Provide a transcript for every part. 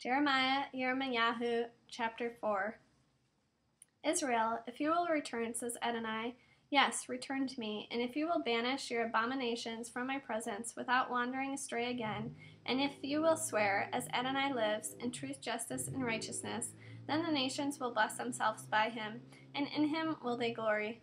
Jeremiah, Yirmiyahu, chapter 4. Israel, if you will return, says Adonai, yes, return to me, and if you will banish your abominations from my presence without wandering astray again, and if you will swear, as Adonai lives, in truth, justice, and righteousness, then the nations will bless themselves by him, and in him will they glory.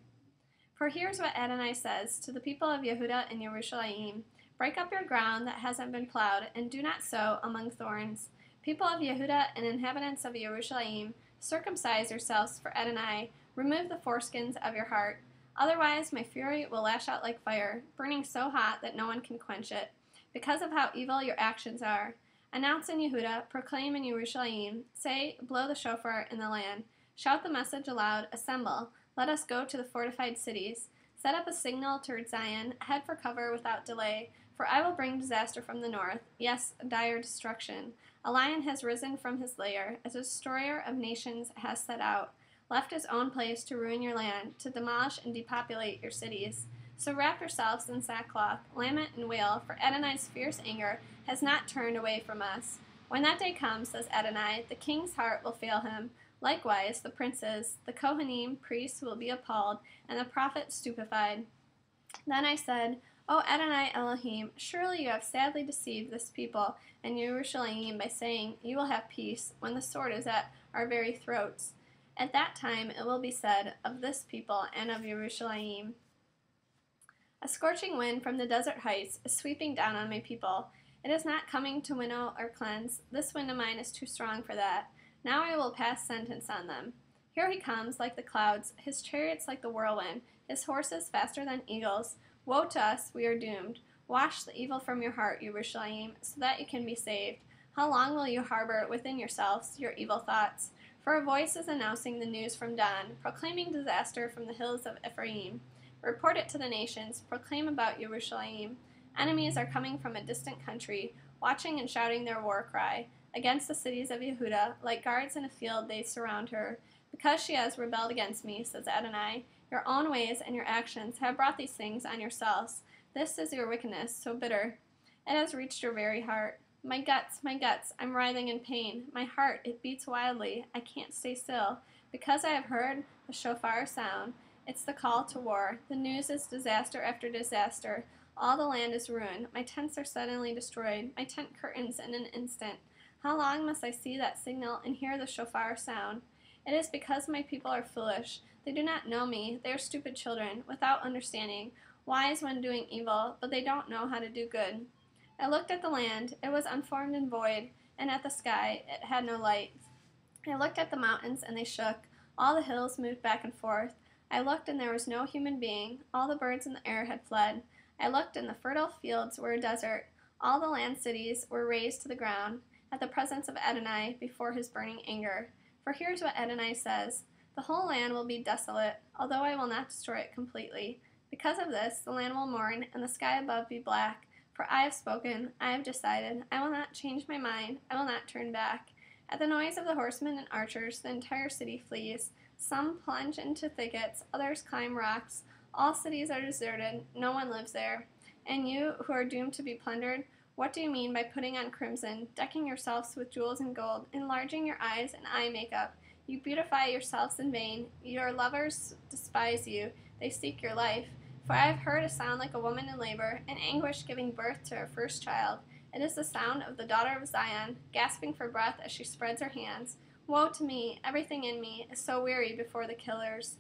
For here's what Adonai says to the people of Yehuda and Yerushalayim: break up your ground that hasn't been plowed, and do not sow among thorns. People of Yehuda and inhabitants of Yerushalayim, circumcise yourselves for Adonai, remove the foreskins of your heart. Otherwise my fury will lash out like fire, burning so hot that no one can quench it, because of how evil your actions are. Announce in Yehuda, proclaim in Yerushalayim, say, blow the shofar in the land. Shout the message aloud, assemble, let us go to the fortified cities. Set up a signal toward Zion, head for cover without delay, for I will bring disaster from the north, yes, dire destruction. A lion has risen from his lair, a destroyer of nations has set out, left his own place to ruin your land, to demolish and depopulate your cities. So wrap yourselves in sackcloth, lament and wail, for Adonai's fierce anger has not turned away from us. When that day comes, says Adonai, the king's heart will fail him. Likewise, the princes, the Kohanim, priests will be appalled, and the prophets stupefied. Then I said, O Adonai Elohim, surely you have sadly deceived this people and Yerushalayim by saying, you will have peace, when the sword is at our very throats. At that time it will be said of this people and of Yerushalayim, a scorching wind from the desert heights is sweeping down on my people. It is not coming to winnow or cleanse. This wind of mine is too strong for that. Now I will pass sentence on them. Here he comes like the clouds, his chariots like the whirlwind, his horses faster than eagles. Woe to us, we are doomed. Wash the evil from your heart, Yerushalayim, so that you can be saved. How long will you harbor within yourselves your evil thoughts? For a voice is announcing the news from Dan, proclaiming disaster from the hills of Ephraim. Report it to the nations, proclaim about Yerushalayim. Enemies are coming from a distant country, watching and shouting their war cry. Against the cities of Yehuda, like guards in a field they surround her. Because she has rebelled against me, says Adonai, your own ways and your actions have brought these things on yourselves. This is your wickedness, so bitter. It has reached your very heart. My guts, I'm writhing in pain. My heart, it beats wildly. I can't stay still. Because I have heard the shofar sound. It's the call to war. The news is disaster after disaster. All the land is ruined. My tents are suddenly destroyed. My tent curtains in an instant. How long must I see that signal and hear the shofar sound? It is because my people are foolish. They do not know me. They are stupid children, without understanding, wise when doing evil, but they don't know how to do good. I looked at the land. It was unformed and void, and at the sky. It had no light. I looked at the mountains, and they shook. All the hills moved back and forth. I looked, and there was no human being. All the birds in the air had fled. I looked, and the fertile fields were a desert. All the land cities were razed to the ground, at the presence of Adonai, before his burning anger. For here's what Adonai says, the whole land will be desolate, although I will not destroy it completely. Because of this, the land will mourn, and the sky above be black. For I have spoken, I have decided, I will not change my mind, I will not turn back. At the noise of the horsemen and archers, the entire city flees. Some plunge into thickets, others climb rocks. All cities are deserted, no one lives there. And you, who are doomed to be plundered, what do you mean by putting on crimson, decking yourselves with jewels and gold, enlarging your eyes and eye makeup? You beautify yourselves in vain. Your lovers despise you. They seek your life. For I have heard a sound like a woman in labor, in anguish giving birth to her first child. It is the sound of the daughter of Zion, gasping for breath as she spreads her hands. Woe to me! Everything in me is so weary before the killers.